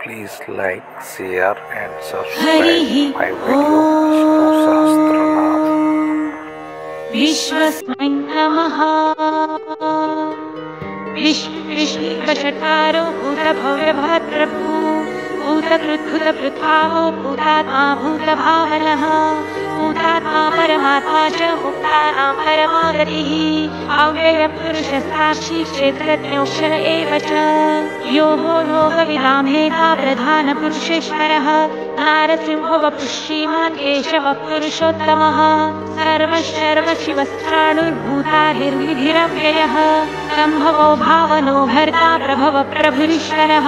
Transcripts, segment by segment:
Please like, share and हरिः subscribe my video Vishnu Sahasranam. विश्वस्मै नमः। विश्वचकारो भूतभव्यभद्रभू भूतकृद्भुतपृथ्वाहो भूतात्मा भूतभावनः भूतात्मा परमात्मा च मुक्तानां परमागतिः अव्ययपुरुषसाक्षी क्षेत्रज्ञोऽक्षर एव च योगो योगविदां नेता प्रधानपुरुषेश्वरः नारसिंहो वपुः श्रीमान् केशवः पुरुषोत्तमः सर्वशर्वशिवस्त्राणुर्भूताहिर्विधिरव्ययः सम्भवो भावनो भर्ता प्रभव प्रभुरीश्वरः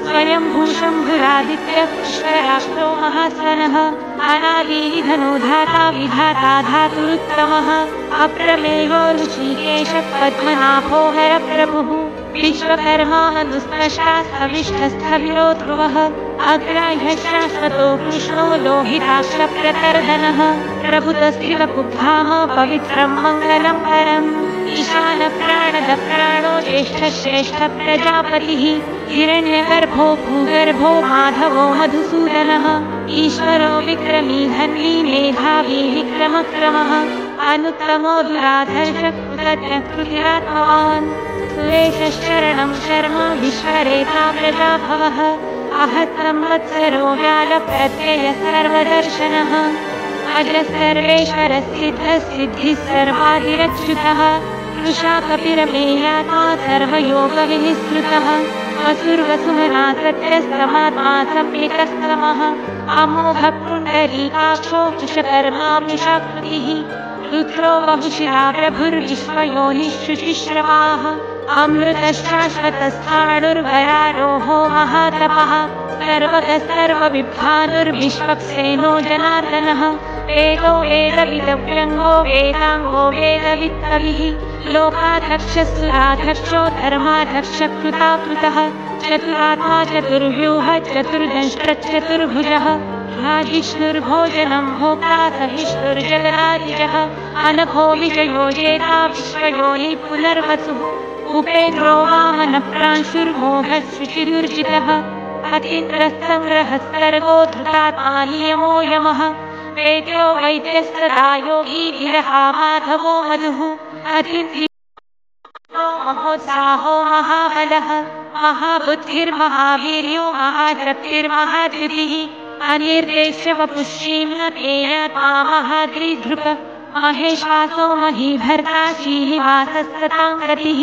स्वयंभूशम्भुरादित्यः पुष्कराष्ट्रो महासनः अनादिधनो धाता विधाता धातुरुत्तमः अप्रमेयो ऋषिकेशः पद्मनाभो हरप्रभुः विश्वकर्मा अनुस्पशास्तविष्ठस्थविरो ध्रुवः अग्राह्यः शाश्वतो कृष्णो लोहिताक्षप्रतर्दनः प्रभुतस्थिरकुब्धाम पवित्रं मङ्गलं परम् ईशानप्राणदप्राणो ज्येष्ठश्रेष्ठः प्रजापतिः हिरण्यगर्भो भूगर्भो माधवो मधुसूदनः ईश्वरो विक्रमी धन्वी मेधावी विक्रमक्रमः अनुत्तमो दुराधर्षः कृतज्ञकृतिरात्मवान् सुरेशश्चरणं शर्म विश्वरेता प्रजाभवः आहतं वत्सरो व्यालप्रत्ययः सर्वदर्शनः अजः सर्वेश्वरसिद्धः सिद्धिः सर्वाधिरच्युतः वृषा कपिरमेयात्मा सर्वयोगविनिःसृतः वसुर्वसुमना सत्यस्तमात्मा सम्यक्स्तमः अमोघः पुण्डरीकाक्षो वृषकर्मा वृषाकृतिः रुद्रो बहुशिरा प्रभुर्विश्वयोनिःशुचिश्रवाः अमृतशाश्वतस्थाणुर्भयारोहो महातपः सर्वगः सर्वविद्वानुर्विश्वक्सेनो जनार्दनः वेदो वेदविदव्यङ्गो वेदाङ्गो वेदवित्तविः लोकाध्यक्षसुराध्यक्षो धर्माध्यक्षः कृताकृतः चतुरात्मा चतुर्व्यूह चतुर्दंष्ट्रचतुर्भुजः राजिष्णुर्भोजनं भोक्ता सहिष्णुर्जगदादिजः अनघो विजयो जेता विश्वयोनि पुनर्वसुः उपेन्द्रो वामनप्रांशुर्मोघः शुचिदुर्जितः अतीन्द्रसङ्ग्रहः सर्गो धृतात्मा नियमो यमः वेद्यो वैद्यस्तदा योगी विरहा माधवो मधुः अतीन्द्रियो महोत्साहो महाबलः महाबुद्धिर्महावीर्यो महाशक्तिर्महाधृतिः अनिर्देश्य वपुश्रीम्नतेयात्मा महाद्रिधृप महेश्वासो महीभर्ता श्रीनिवासस्तताङ्गतिः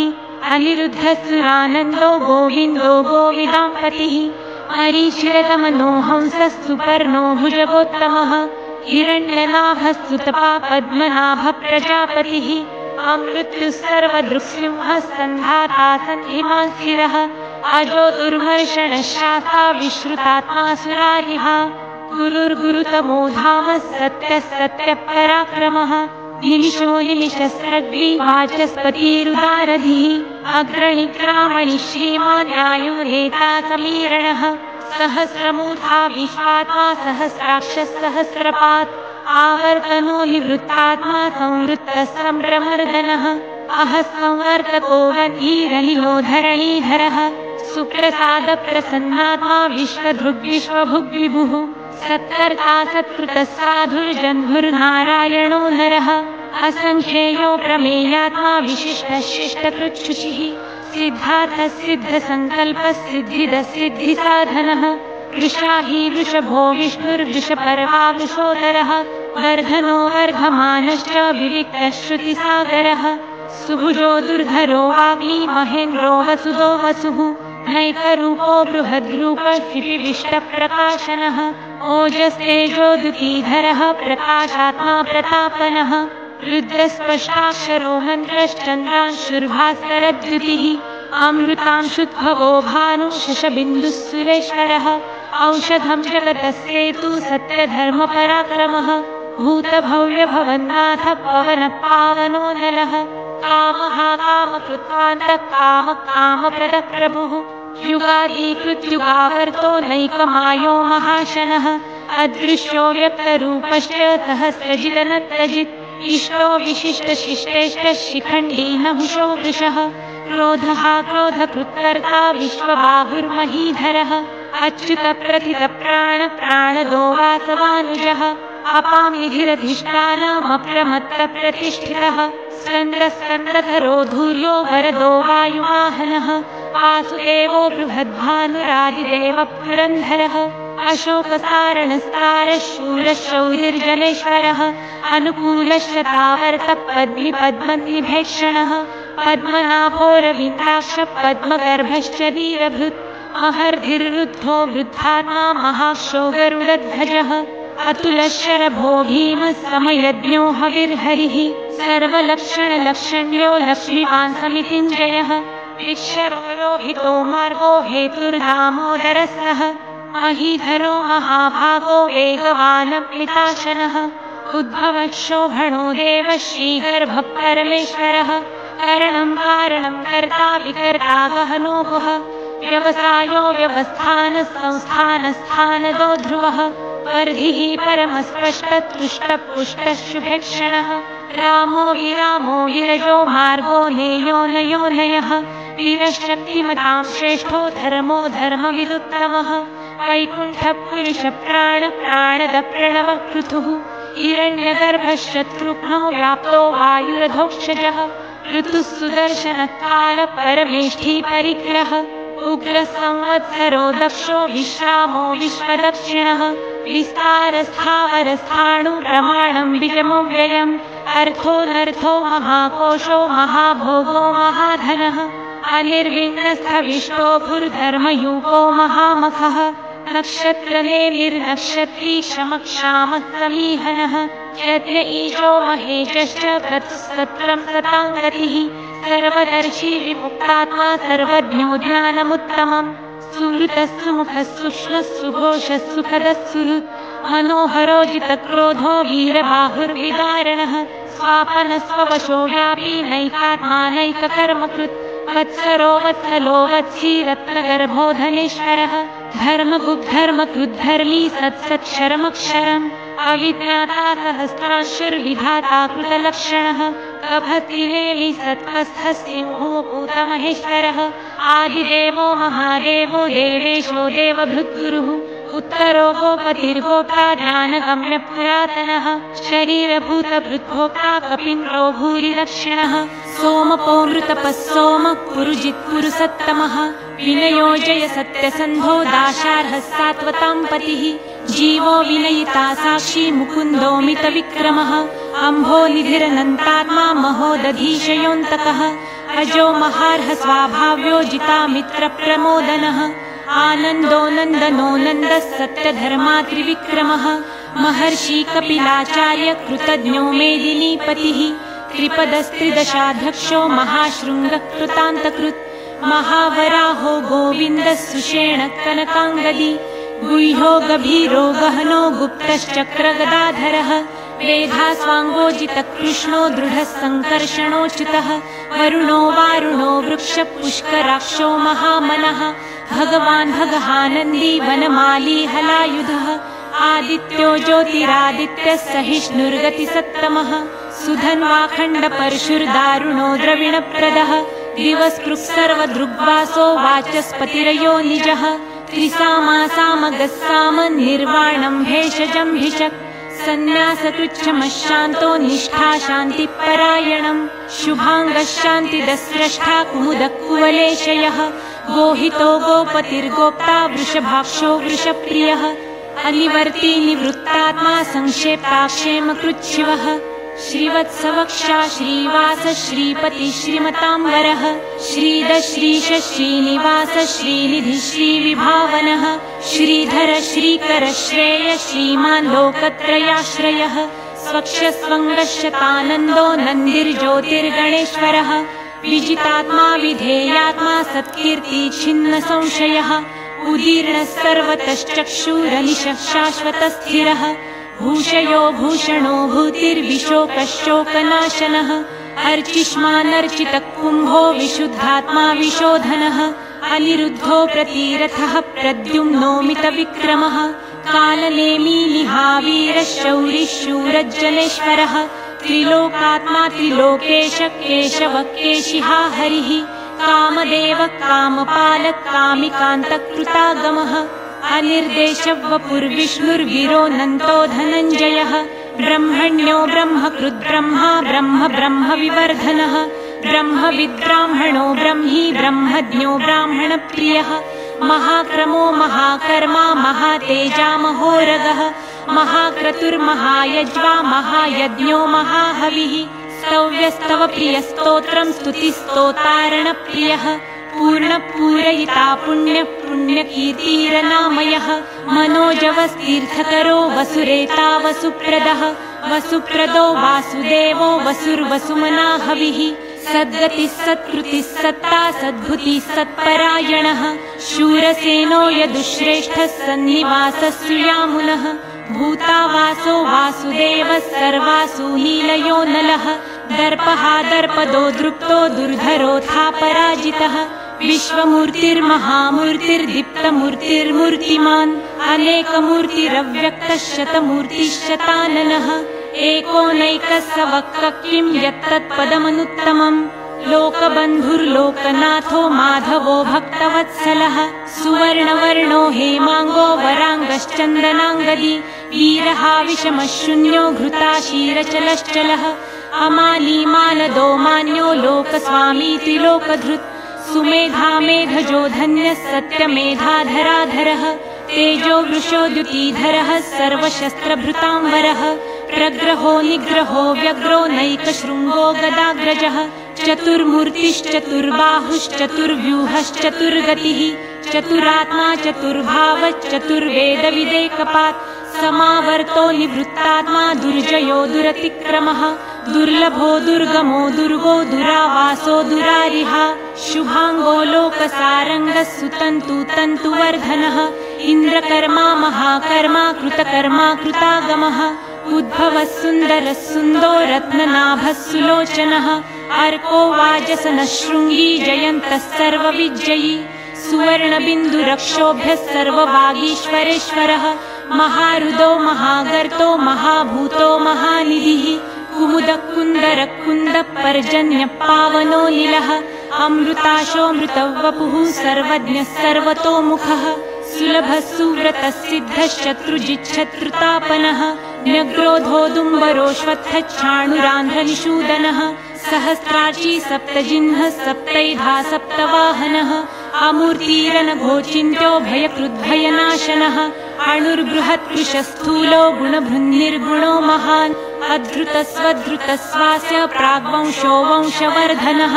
अनिरुद्धसुरानन्दो गोविन्दो गोविदाम्पतिः मरीचिरतमनो हंसस्तुपर्णो भुजगोत्तमः हिरण्यनाभस्तुतपा पद्मनाभः प्रजापतिः अमृत्युः सर्वदृक्सिंहः सन्धाता सन्धिमान्स्थिरः अजो दुर्मर्षणः शाखा विश्रुतात्मा सुरारिः गुरुर्गुरुतमो धामः सत्यः सत्यपराक्रमः निमिषो निमिषस्रग्विवाचस्पतिरुदारधिः अग्रणिग्रामणि श्रीमान्यायुरेता समीरणः सहस्रमूर्धा विश्वात्मा सहस्राक्षः सहस्रपात् आवर्तनो निवृत्तात्मा संवृत्तः सम्भ्रमर्दनः अहः संवर्तको वह्निरहिलो धरणीधरः सुप्रसादप्रसन्नात्मा विश्वधृग्विश्वभुग्विभुः सत्कर्ता सत्कृतः साधुर्जन्धुर्नारायणो नरः असङ्ख्येयो प्रमेयात्मा विशिष्टः शिष्टकृच्छुचिः सिद्धार्थः सिद्धसङ्कल्पः सिद्धिदः सिद्धिसाधनः वृषाही वृषभो विष्णुर्वृषपर्वा वृषोदरः वर्धनो वर्धमानश्च विविक्तः श्रुतिसागरः सुभुजो दुर्धरो वाग्मी महेन्द्रो वसुदो वसुः नैकरूपो बृहद्रूपः शिपिविष्टप्रकाशनः ओजस्तेजो द्युतिधरः प्रकाशात्मा प्रतापनः रुद्रस्पष्टाक्षरो मन्त्रश्चन्द्रांशुर्भास्करद्युतिः अमृतांशुद्भवो भानुशशबिन्दुः सुरेश्वरः औषधं जगतस्येतु सत्यधर्मपराक्रमः भूतभव्यभवन्नाथ पवनः पावनो नरः कामः कामकृत्वान्तः कामप्रदः प्रभुः युगादिकृत्युगावर्तो नैकमायो महाशनः अदृश्यो व्यक्तरूपश्च सहस्रजिदनत्रजित् इष्टो विशिष्टशिष्टेष्टः शिखण्डी नहुषो वृषः क्रोधः क्रोधकृत्कर्ता विश्वबाहुर्महीधरः अच्युत प्रथित प्राण प्राणदो वासवानुजः अपामिधिरधिष्ठानमप्रमत्त प्रतिष्ठितः स्कन्दस्कन्दधरो धूर्यो वरदो वायुवाहनः वासुदेवो बृहद्भानुरादिदेव पुरन्धरः अशोकसारणस्तारः शूरः शौरिर्जनेश्वरः अनुकूलश्च तावर्तः पद्मिपद्मनिभेक्षणः पद्मनाभोरविन्दाक्ष पद्मगर्भश्च वीरभृत् महर्धिर्रुद्धो वृद्धात्मा महाक्षो गरुडध्वजः अतुलशरभो भीमः समयज्ञो हविर्हरिः सर्वलक्षणलक्षण्यो लक्ष्मीवान् समितिञ्जयः विश्वरोहितो मार्गो हेतुर्दामोदरसः महीधरो महाभागो वेगवानप्लिताशनः उद्भवः शोभणो देवः श्रीगर्भः परमेश्वरः करणं कारणं कर्ता विकर्ता गहनो गुह व्यवसायो व्यवस्थानः संस्थानस्थानदो ध्रुवः वर्धिः परमस्पष्टतुष्टपुष्टः शुभेक्षणः रामो विरामो विरजो मार्गो नेयो नयोनयः वीरशक्तिमतां श्रेष्ठो धर्मो धर्मविदुत्तमः वैकुण्ठपुरुषप्राणप्राणद प्रणवकृतुः हिरण्यगर्भशत्रुघ्नो व्याप्तो वायुरधोक्षजः ऋतुः सुदर्शनकाल परमेष्ठी परिग्रह उग्रसंवत्सरो दक्षो विश्रामो विश्वदक्षिणः विस्तारस्थावरस्थाणुप्रमाणं बीजमव्ययम् अर्थोऽनर्थो महाकोशो महाभोगो महाधनः अनिर्विण्णस्थविष्टो भूर्धर्मयूपो महामखः नक्षत्रनेमिर्नक्षत्री शमक्षामः समीहनः यज्ञ ईशो महेशश्च क्रतुस्तत्रं सताङ्गतिः सर्वदर्शी विमुक्तात्मा सर्वज्ञो ज्ञानमुत्तमम् सुहृतः सुमुखः सूक्ष्मः सुघोषः सुखदः सुहृत् मनोहरो जितक्रोधो वीरबाहुर्विदारणः स्वापनस्ववशो व्यापी नैकात्मा नैककर्मकृत् वत्सरो वत्सलो वत्सी रत्नगर्भो धनेश्वरः धर्मकृद्धर्मी सत्सत्क्षरमक्षरम् अविज्ञाता सहस्रांशुर्विधाता कृतलक्षणः कभतिरेलि सत्त्वस्थः सिंहो भूतमहेश्वरः आदिदेवो महादेवो देवेशो देवभृद्गुरुः उत्तरो गोपतिर्गोप्ता ज्ञानगम्य पुरातनः शरीरभूतभृद्गोप्ता कपिन्द्रो भूरिदक्षिणः सोमपो नृतपः सोमः पुरुजित्पुरुसत्तमः विनयो जय सत्यसन्धो दाशार्हः सात्वतां पतिः जीवो विनयिता साक्षी मुकुन्दो मितविक्रमः अम्भोनिधिरनन्तात्मा महोदधीशयोऽन्तकः अजो महार्ह स्वाभाव्यो जितामित्रप्रमोदनः आनन्दो नन्दनो नन्दः सत्यधर्मा त्रिविक्रमः महर्षि कपिलाचार्य कृतज्ञो मेदिनीपतिः त्रिपदस्त्रिदशाध्यक्षो महाशृङ्गः कृतान्तकृत् महावराहो गोविन्दः सुषेण कनकाङ्गदी गुह्यो गभीरो गहनो गुप्तश्चक्रगदाधरः वेधास्वाङ्गोजितकृष्णो दृढः सङ्कर्षणोच्युतः वरुणो वारुणो वृक्षपुष्कराक्षो महामनः भगवान् भगहानन्दी वनमाली हलायुधः आदित्यो ज्योतिरादित्यः सहिष्णुर्गतिसत्तमः सुधन्वाखण्डपरशुर्दारुणो द्रविणप्रदः दिवस्पृक् सर्वदृग्वासो वाचस्पतिरयो निजः त्रिसामासामगस्साम निर्वाणं भेषजं भिषक् सन्न्यासकृच्छमशान्तो निष्ठा शान्तिपरायणम् शुभाङ्गः शान्तिदस्रष्टा कुमुदकुवलेशयः गोहितो गोपतिर्गोप्ता वृषभाक्षो वृषप्रियः अनिवर्ती निवृत्तात्मा संक्षेप्ताक्षेमकृच्छिवः श्रीवत्सवक्षा श्रीवास श्रीपति श्रीमताम्बरः श्रीद श्रीश श्रीनिवास श्रीनिधि श्रीविभावनः श्रीधर श्रीकर श्रेय श्रीमान् लोकत्रयाश्रयः स्वक्षस्वङ्गशतानन्दो नन्दिर्ज्योतिर्गणेश्वरः विजितात्मा विधेयात्मा सत्कीर्ति छिन्न संशयः उदीर्णः सर्वतश्चक्षुरनिशः शाश्वतस्थिरः भूषयो भूषणो भूतिर्विशोकशोकनाशनः अर्चिष्मानर्चितः कुम्भो विशुद्धात्मा विशोधनः अनिरुद्धो प्रतिरथः प्रद्युम्नो मितविक्रमः कालनेमी निहावीरः शौरिः शूरज्जनेश्वरः त्रिलोकात्मा त्रिलोकेश केशवः केशिहा हरिः कामदेवः कामपालः कामिकान्तः कृतागमः अनिर्देशवपुर्विष्णुर्वीरोऽनन्तो धनञ्जयः ब्रह्मण्यो ब्रह्मकृद्ब्रह्मा ब्रह्म ब्रह्मविवर्धनः ब्रह्मविद्ब्राह्मणो ब्रह्मी ब्रह्मज्ञो ब्राह्मणप्रियः महाक्रमो महाकर्मा महातेजामहोरगः महाक्रतुर्महायज्वा महायज्ञो महाहविः स्तव्यस्तव प्रियस्तोत्रं स्तुतिस्तोतारणप्रियः पूर्णपूरयिता पुण्यः पुण्यकीर्तिरनामयः मनोजवस्तीर्थकरो वसुरेता वसुप्रदः वसुप्रदो वासुदेवो वसुर्वसुमना हविः सद्गतिः सत्कृतिः सत्ता सद्भुतिः सत्परायणः शूरसेनो यदुश्रेष्ठः सन्निवासः सुयामुनः भूतावासो वासुदेवः सर्वासु नीलयो नलः दर्पः दर्पदो दृप्तो दुर्धरोऽथा पराजितः विश्वमूर्तिर्महामूर्तिर्दीप्तमूर्तिर्मूर्तिमान् अनेकमूर्तिरव्यक्तः शतमूर्तिश्शताननः एकोनैकः स वक्किं यत्तत्पदमनुत्तमम् लोकबन्धुर्लोकनाथो माधवो भक्तवत्सलः सुवर्णवर्णो हेमाङ्गो वराङ्गश्चन्दनाङ्गदी वीरः विषमशून्यो घृताशीरचलश्चलः अमानीमानदो मान्यो लोकस्वामीति लोकधृत् सुमेधा मेधजो धन्यः सत्यमेधाधराधरः तेजो वृषो द्युतिधरः सर्वशस्त्रभृताम्बरः प्रग्रहो निग्रहो व्यग्रो नैकशृङ्गो गदाग्रजः चतुर्मूर्तिश्चतुर्बाहुश्चतुर्व्यूहश्चतुर्गतिः चतुरात्मा चतुर्भावश्चतुर्वेदविदेकपात् समावर्तो निवृत्तात्मा दुर्जयो दुरतिक्रमः दुर्लभो दुर्गमो दुर्गो दुरावासो दुरारिहा शुभाङ्गो लोकसारङ्गः सुतन्तु तन्तुवर्धनः इन्द्रकर्मा महाकर्मा कृतकर्मा कृतागमः उद्भवः सुन्दरः सुन्दो रत्ननाभः सुलोचनः अर्को वाजसनः शृङ्गी जयन्तः सर्वविजयी सुवर्णबिन्दुरक्षोभ्यः सर्ववागीश्वरेश्वरः महारुदो महागर्तो महाभूतो महानिधिः कुमुदकुन्दरकुन्दपर्जन्यपावनो निलः अमृताशोऽमृतवपुः सर्वज्ञः सर्वतोमुखः सुलभः सुव्रतः सिद्धः शत्रुजिच्छत्रुतापनः न्यग्रोधोदुम्बरोऽश्वत्थच्छाणुरान्ध्रनिषूदनः सहस्राची सप्तजिह्नः सप्तैधा सप्तवाहनः अमूर्तिरनघोचिन्त्यो भयकृद्भयनाशनः अणुर्बृहत्कृशस्थूलो गुणभृन्निर्गुणो महान् अधृतस्वधृतस्वास्य प्राग्वंशो वंशवर्धनः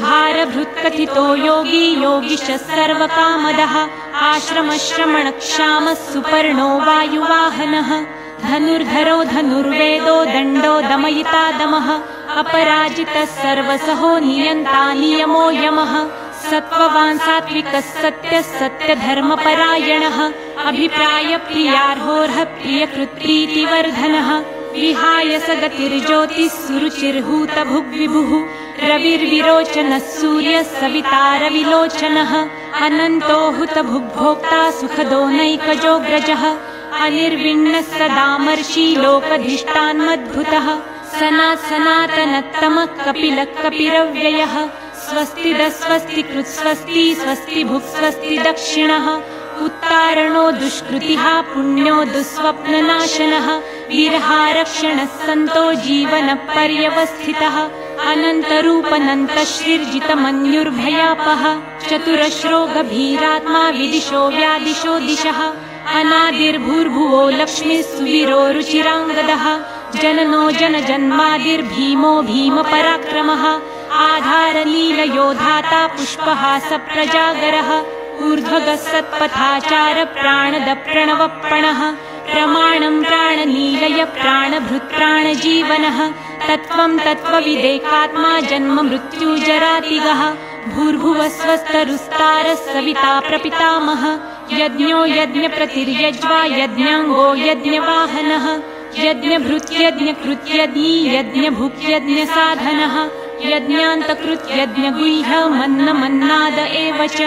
भारभृत्कथितो योगी योगिशः सर्वकामदः आश्रमश्रमणक्षामः सुपर्णो वायुवाहनः धनुर्धरो धनुर्वेदो दण्डो दमयिता दमः अपराजितः सर्वसहो नियन्ता नियमो यमः सत्त्ववान् सात्विकः सत्यः सत्यधर्मपरायणः अभिप्रायप्रियार्होर्ह प्रियकृत्प्रीतिवर्धनः विहाय सगतिर्ज्योतिः सुरुचिर्हूतभुग्विभुः रविर्विरोचनः सूर्यः सविता रविलोचनः अनन्तो हुतभुग्भोक्ता सुखदो नैकजोऽग्रजः अनिर्विण्णः सदामर्षि लोकधिष्ठान्मद्भुतः सनातनत्तमः कपिलः कपिरव्ययः स्वस्ति कृत्स्वस्ति स्वस्ति भुक्स्वस्ति दक्षिणः उत्तारणो दुष्कृतिः पुण्यो दुःस्वप्ननाशनः विरहारक्षणः सन्तो जीवनपर्यवस्थितः अनन्तरूपनन्तश्रीर्जितमन्युर्भयापः चतुरश्रो गभीरात्मा विदिशो व्यादिशो दिशः अनादिर्भूर्भुवो लक्ष्मीः सुवीरो रुचिराङ्गदः जननो जनजन्मादिर्भीमो भीमपराक्रमः आधारलीलयोधाता पुष्पहासप्रजागरः ऊर्ध्वगः सत्पथाचार प्राणदप्रणवप्रणः प्रमाणं प्राणनीलय प्राणभृत्प्राणजीवनः तत्त्वं तत्त्वविदेकात्मा जन्म मृत्युजरातिगः भूर्भुवः स्वस्तरुस्तारः सविता प्रपितामहः यज्ञो यज्ञप्रतिर्यज्वा यज्ञाङ्गो यज्ञवाहनः यज्ञभृत्यज्ञकृत्यज्ञी यज्ञभुक्यज्ञसाधनः यज्ञान्तकृत्यज्ञगुह्य मन्नमन्नाद एव च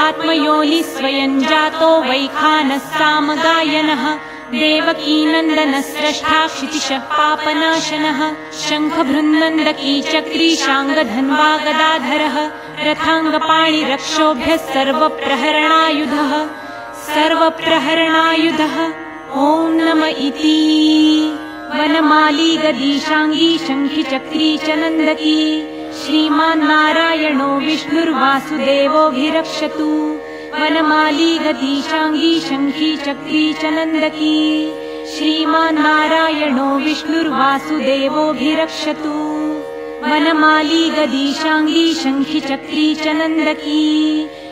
आत्मयोनि स्वयं जातो वैखानः सामगायनः देवकीनन्दनः स्रष्टा क्षितिशः पापनाशनः शङ्खभृन्नन्दकी चक्री शाङ्गधन्वा गदाधरः रथाङ्गपाणिरक्षोभ्यः सर्वप्रहरणायुधः सर्वप्रहरणायुधः ॐ नम इति। वनमाली गदीशाङ्गी शङ्खि चक्री च नन्दकी श्रीमान्नारायणो विष्णुर्वासुदेवोऽभिरक्षतु। वनमाली गदीशाङ्गी शङ्खि चक्री च नन्दकी श्रीमान्नारायणो विष्णुर्वासुदेवोऽभिरक्षतु। वनमाली गदीशाङ्गी शङ्खि चक्री च नन्दकी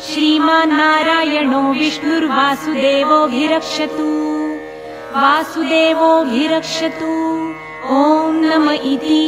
श्रीमान्नारायणो विष्णुर्वासुदेवोऽभिरक्षतु। वासुदेवोऽभिरक्षतु ॐ नम इति।